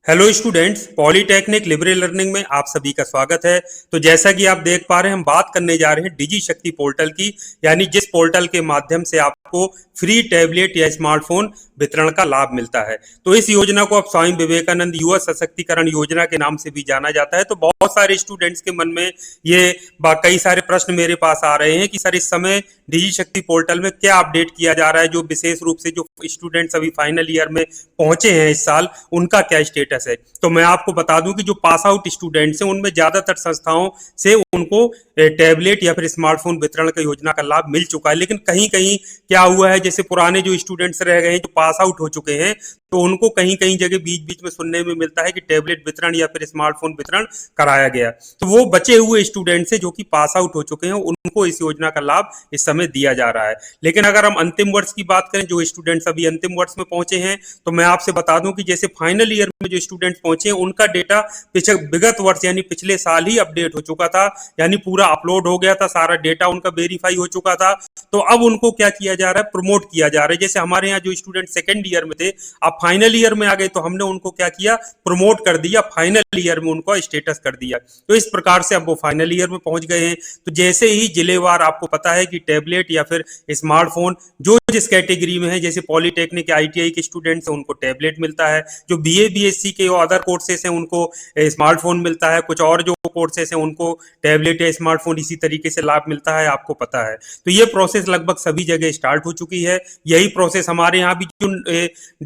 Hello students, polytechnic Libre learning में आप सभी का स्वागत है। तो जैसा कि आप देख पा रहे हैं, हम बात करने जा रहे हैं डिजी शक्ति पोर्टल की, यानी जिस पोर्टल के माध्यम से आपको फ्री टैबलेट या स्मार्टफोन वितरण का लाभ मिलता है। तो इस योजना को अब स्वामी विवेकानंद युवा सशक्तिकरण योजना के नाम से भी जाना जाता है। तो बहुत सारे स्टूडेंट्स के मन में ये कई सारे प्रश्न मेरे पास आ रहे हैं कि सर, इस समय डिजी शक्ति पोर्टल में क्या अपडेट किया जा रहा है, जो विशेष रूप से जो स्टूडेंट्स अभी फाइनल ईयर में पहुंचे हैं इस साल, उनका क्या स्टेटस है। तो मैं आपको बता दूं कि जो पास आउट स्टूडेंट्स हैं उनमें ज्यादातर संस्थाओं से उनको टैबलेट या फिर स्मार्टफोन वितरण का योजना का लाभ मिल चुका है। लेकिन कहीं कहीं क्या हुआ है, जैसे पुराने जो स्टूडेंट्स रह गए हैं, जो पास आउट हो चुके हैं, तो उनको कहीं कहीं जगह बीच बीच में सुनने में मिलता है कि टैबलेट वितरण या फिर स्मार्टफोन वितरण कराया गया। तो वो बचे हुए स्टूडेंट्स हैं जो कि पास आउट हो चुके हैं, उनको इस योजना का लाभ इस समय दिया जा रहा है। लेकिन अगर हम अंतिम वर्ष की बात करें, जो स्टूडेंट्स अभी अंतिम वर्ष में पहुंचे हैं, तो मैं आपसे बता दूं कि जैसे फाइनल ईयर में जो स्टूडेंट्स पहुंचे हैं, उनका डेटा विगत वर्ष यानी पिछले साल ही अपडेट हो चुका था, यानी पूरा अपलोड हो गया था, सारा डेटा उनका वेरीफाई हो चुका था। तो अब उनको क्या किया जा रहा है, प्रमोट किया जा रहा है। जैसे हमारे यहाँ जो स्टूडेंट सेकेंड ईयर में थे, अब फाइनल ईयर में आ गए, तो हमने उनको क्या किया, प्रमोट कर दिया, फाइनल ईयर में उनको स्टेटस कर दिया। तो इस प्रकार से अब वो फाइनल ईयर में पहुंच गए हैं। तो जैसे ही जिलेवार आपको पता है कि टैबलेट या फिर स्मार्टफोन जो जिस कैटेगरी में है, जैसे पॉलीटेक्निक या आईटीआई के स्टूडेंट्स हैं उनको टैबलेट मिलता है, जो बीए बीएससी के और अदर कोर्सेस हैं उनको स्मार्टफोन मिलता है, कुछ और जो कोर्सेस हैं उनको टैबलेट या स्मार्टफोन इसी तरीके से लाभ मिलता है, आपको पता है। तो ये प्रोसेस लगभग सभी जगह स्टार्ट हो चुकी है। यही प्रोसेस हमारे यहाँ भी जो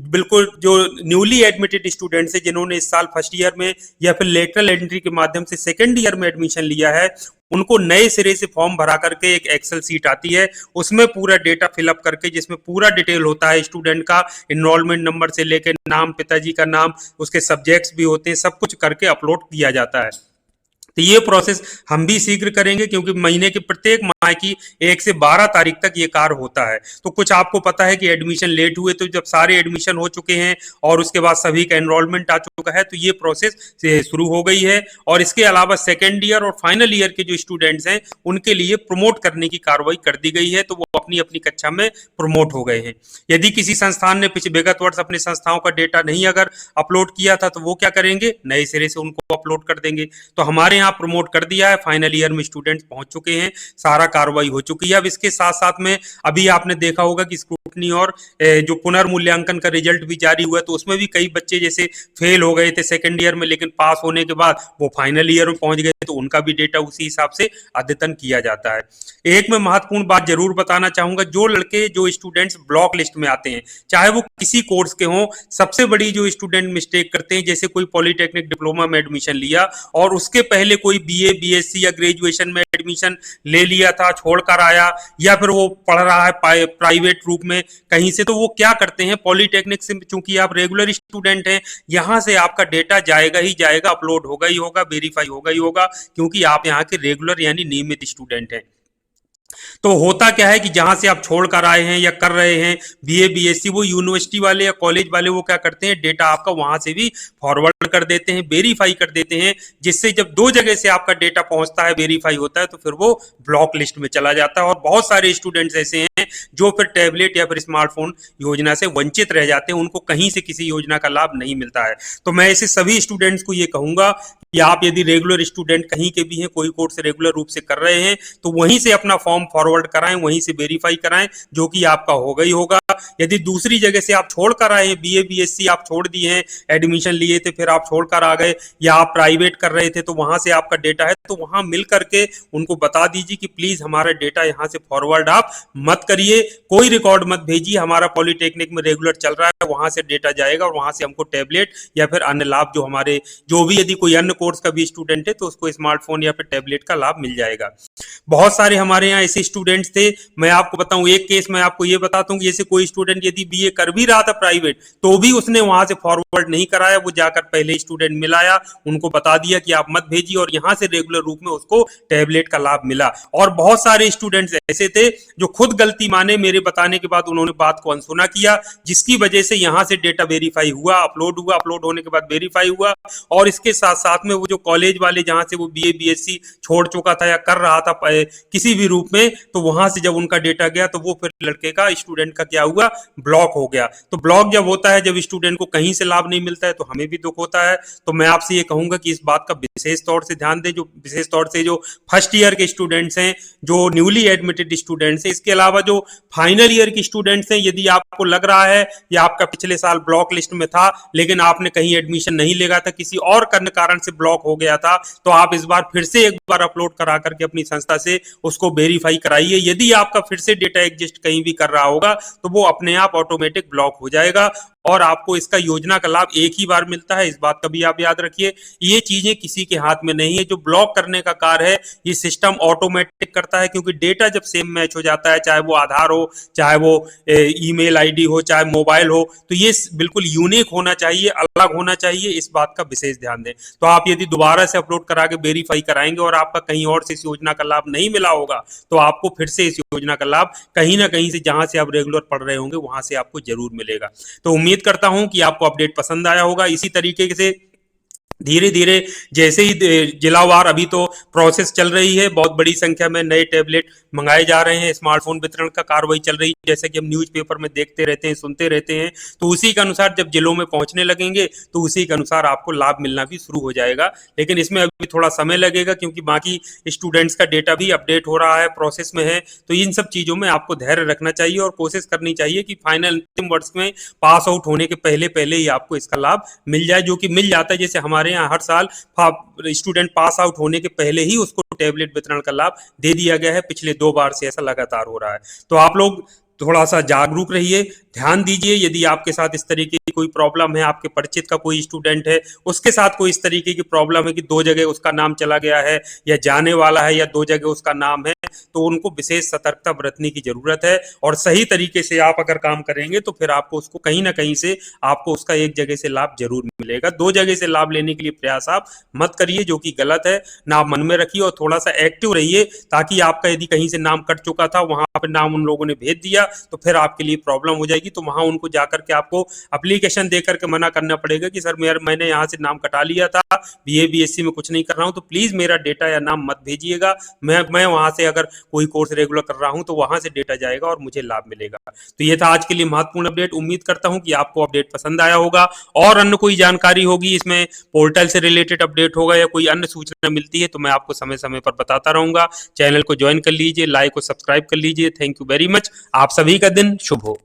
बिल्कुल जो न्यूली एडमिटेड स्टूडेंट्स हैं, जिन्होंने इस साल फर्स्ट ईयर में या फिर लेटरल एंट्री के माध्यम से सेकेंड ईयर में एडमिशन लिया है, उनको नए सिरे से फॉर्म भरा करके एक एक्सेल सीट आती है, उसमें पूरा डेटा फिलअप करके, जिसमें पूरा डिटेल होता है स्टूडेंट का, एनरोलमेंट नंबर से लेकर नाम, पिताजी का नाम, उसके सब्जेक्ट्स भी होते हैं, सब कुछ करके अपलोड किया जाता है। तो ये प्रोसेस हम भी शीघ्र करेंगे, क्योंकि महीने के प्रत्येक माह की 1 से 12 तारीख तक ये कार्य होता है। तो कुछ आपको पता है कि एडमिशन लेट हुए, तो जब सारे एडमिशन हो चुके हैं और उसके बाद सभी का एनरोलमेंट आ चुका है, तो ये प्रोसेस शुरू हो गई है। और इसके अलावा सेकेंड ईयर और फाइनल ईयर के जो स्टूडेंट्स हैं, उनके लिए प्रमोट करने की कार्रवाई कर दी गई है, तो वो अपनी अपनी कक्षा में प्रमोट हो गए हैं। यदि किसी संस्थान ने पिछले विगत वर्ष अपने संस्थाओं का डेटा नहीं अगर अपलोड किया था, तो वो क्या करेंगे, नए सिरे से उनको अपलोड कर देंगे। तो हमारे यहाँ प्रमोट कर दिया है, फाइनल ईयर में स्टूडेंट्स पहुंच चुके हैं, सारा कार्रवाई हो चुकी है। अब इसके साथ साथ में अभी आपने देखा होगा कि स्क्रूटनी और जो पुनर्मूल्यांकन का रिजल्ट भी जारी हुआ है, तो उसमें भी कई बच्चे जैसे फेल हो गए थे सेकेंड ईयर में, लेकिन पास होने के बाद वो फाइनल ईयर में पहुंच गए, तो उनका भी डेटा उसी हिसाब से अद्यतन किया जाता है। एक मैं महत्वपूर्ण बात जरूर बताना चाहूंगा, जो लड़के जो स्टूडेंट्स ब्लॉक लिस्ट में आते हैं, चाहे वो किसी कोर्स के हों, सबसे बड़ी जो स्टूडेंट मिस्टेक करते हैं, जैसे कोई पॉलीटेक्निक डिप्लोमा में एडमिशन लिया और उसके पहले कोई बीए बीएससी या ग्रेजुएशन में एडमिशन ले लिया था, छोड़कर आया, या फिर वो पढ़ रहा है प्राइवेट रूप में कहीं से, तो वो क्या करते हैं, पॉलीटेक्निक से चूंकि आप रेगुलर स्टूडेंट हैं, यहां से आपका डेटा जाएगा ही जाएगा, अपलोड होगा ही होगा, वेरीफाई होगा ही होगा, क्योंकि आप यहाँ के रेगुलर यानी नियमित स्टूडेंट हैं। तो होता क्या है कि जहां से आप छोड़ कर आए हैं या कर रहे हैं बीए बीएससी, वो यूनिवर्सिटी वाले या कॉलेज वाले वो क्या करते हैं, डेटा आपका वहां से भी फॉरवर्ड कर देते हैं, वेरीफाई कर देते हैं, जिससे जब दो जगह से आपका डेटा पहुंचता है, वेरीफाई होता है, तो फिर वो ब्लॉक लिस्ट में चला जाता है। और बहुत सारे स्टूडेंट्स ऐसे हैं जो फिर टैबलेट या फिर स्मार्टफोन योजना से वंचित रह जाते हैं, उनको कहीं से किसी योजना का लाभ नहीं मिलता है। तो मैं ऐसे सभी स्टूडेंट्स को ये कहूंगा कि आप यदि रेगुलर स्टूडेंट कहीं के भी हैं, कोई कोर्स रेगुलर रूप से कर रहे हैं, तो वहीं से अपना फॉर्म फॉरवर्ड कराएं, वहीं से वेरीफाई कराएं, जो कि आपका होगा ही होगा। यदि दूसरी जगह से आप छोड़ कर आए हैं, बीए बीएससी आप छोड़ दिए हैं, एडमिशन लिए थे फिर आप छोड़ कर आ गए, या आप प्राइवेट कर रहे थे, तो वहां से आपका डेटा है, तो वहां मिल करके उनको बता दीजिए कि प्लीज हमारा डेटा यहां से फॉरवर्ड आप मत करिए, कोई रिकॉर्ड मत भेजिए, हमारा पॉलीटेक्निक में रेगुलर चल रहा है, वहां से डेटा जाएगा और वहां से हमको टैबलेट या फिर अन्य लाभ जो हमारे जो भी यदि कोई अन्य कोर्स का भी स्टूडेंट है, तो उसको स्मार्टफोन या फिर टैबलेट का लाभ मिल जाएगा। बहुत सारे हमारे यहाँ ऐसे स्टूडेंट्स थे, मैं आपको बताऊं एक केस मैं आपको ये बताता हूं कि जैसे कोई स्टूडेंट यदि बीए कर भी रहा था प्राइवेट, तो भी उसने वहां से फॉरवर्ड नहीं कराया, वो जाकर पहले स्टूडेंट मिलाया, उनको बता दिया कि आप मत भेजिए, और यहां से रेगुलर रूप में उसको टैबलेट का लाभ मिला। और बहुत सारे स्टूडेंट्स ऐसे थे जो खुद गलती माने, मेरे बताने के बाद उन्होंने बात को अनसुना किया, जिसकी वजह से यहां से डेटा वेरीफाई हुआ, अपलोड होने के बाद वेरीफाई हुआ, और इसके साथ साथ में वो जो कॉलेज वाले जहां से वो बीए बीएससी छोड़ चुका था या कर रहा था किसी भी रूप में, तो वहां से जब उनका डेटा गया तो वो फिर लड़के का, स्टूडेंट का क्या हुआ, ब्लॉक हो गया। तो ब्लॉक जब होता है, जब स्टूडेंट को कहीं से लाभ नहीं मिलता है, तो हमें भी दुख होता है। तो मैं आपसे ये कहूंगा कि इस बात का विशेष तौर से ध्यान दें, जो विशेष तौर से जो फर्स्ट ईयर के स्टूडेंट्स हैं, जो न्यूली एडमिटेड स्टूडेंट्स हैं, इसके अलावा जो फाइनल ईयर के स्टूडेंट्स हैं, यदि आपको लग रहा है या आपका पिछले साल ब्लॉक लिस्ट में था लेकिन आपने कहीं एडमिशन नहीं लेगा था, किसी और कारण से ब्लॉक हो गया था, तो आप इस बार फिर से एक बार अपलोड करा करके अपनी संस्था से उसको वेरीफाई कराइए। यदि आपका फिर से डेटा एग्जिस्ट कहीं भी कर रहा होगा तो वो अपने आप ऑटोमेटिक ब्लॉक हो जाएगा और आपको इसका योजना का लाभ एक ही बार मिलता है। इस बात का भी आप याद रखिए। ये चीजें किसी के हाथ में नहीं है। जो ब्लॉक करने का कार्य है ये सिस्टम ऑटोमेटिक करता है, क्योंकि डेटा जब सेम मैच हो जाता है, चाहे वो आधार हो, चाहे वो ईमेल आईडी हो, चाहे मोबाइल हो, तो ये बिल्कुल यूनिक होना चाहिए, अलग होना चाहिए। इस बात का विशेष ध्यान दें। तो आप यदि दोबारा से अपलोड करा के वेरीफाई कराएंगे और आपका कहीं और से इस योजना का लाभ नहीं मिला होगा, तो आपको फिर से इस योजना का लाभ कहीं ना कहीं से, जहां से आप रेगुलर पढ़ रहे होंगे, वहां से आपको जरूर मिलेगा। तो उम्मीद करता हूं कि आपको अपडेट पसंद आया होगा। इसी तरीके से धीरे धीरे जैसे ही जिलावार अभी तो प्रोसेस चल रही है, बहुत बड़ी संख्या में नए टैबलेट मंगाए जा रहे हैं, स्मार्टफोन वितरण का कार्रवाई चल रही है, जैसे कि हम न्यूज़पेपर में देखते रहते हैं, सुनते रहते हैं। तो उसी के अनुसार जब जिलों में पहुंचने लगेंगे तो उसी के अनुसार आपको लाभ मिलना भी शुरू हो जाएगा। लेकिन इसमें अभी थोड़ा समय लगेगा, क्योंकि बाकी स्टूडेंट्स का डेटा भी अपडेट हो रहा है, प्रोसेस में है। तो इन सब चीज़ों में आपको धैर्य रखना चाहिए और कोशिश करनी चाहिए कि फाइनल अंतिम वर्ष में पास आउट होने के पहले पहले ही आपको इसका लाभ मिल जाए, जो कि मिल जाता है। जैसे हमारे यहाँ हर साल स्टूडेंट पास आउट होने के पहले ही उसको टैबलेट वितरण का लाभ दे दिया गया है। पिछले 2 बार से ऐसा लगातार हो रहा है। तो आप लोग थोड़ा सा जागरूक रहिए, ध्यान दीजिए। यदि आपके साथ इस तरीके की कोई प्रॉब्लम है, आपके परिचित का कोई स्टूडेंट है, उसके साथ कोई इस तरीके की प्रॉब्लम है कि 2 जगह उसका नाम चला गया है या जाने वाला है या 2 जगह उसका नाम है, तो उनको विशेष सतर्कता बरतने की जरूरत है। और सही तरीके से आप अगर काम करेंगे तो फिर आपको उसको कहीं ना कहीं से आपको उसका एक जगह से लाभ जरूर मिलेगा। 2 जगह से लाभ लेने के लिए प्रयास आप मत करिए, जो कि गलत है ना। आप मन में रखिए और थोड़ा सा एक्टिव रहिए, ताकि आपका यदि कहीं से नाम कट चुका था, वहां पर नाम उन लोगों ने भेज दिया, तो फिर आपके लिए प्रॉब्लम हो जाएगी। तो वहां उनको जाकर के आपको एप्लीकेशन देकर के मना करना पड़ेगा कि सर मैंने यहाँ से नाम कटा लिया था, बीए बीएससी में कुछ नहीं कर रहा हूँ, तो प्लीज मेरा डेटा या नाम मत भेजिएगा। मैं वहां से अगर कोई कोर्स रेगुलर कर रहा हूं तो वहां से डेटा जाएगा और मुझे लाभ मिलेगा। तो ये था आज के लिए महत्वपूर्ण अपडेट। उम्मीद करता हूं कि आपको अपडेट पसंद आया होगा। और अन्य कोई जानकारी होगी, इसमें पोर्टल से रिलेटेड अपडेट होगा या कोई अन्य सूचना मिलती है, तो मैं आपको समय समय पर बताता रहूंगा। चैनल को ज्वाइन कर लीजिए, लाइक और सब्सक्राइब कर लीजिए। Thank you very much. आप सभी का दिन शुभ हो।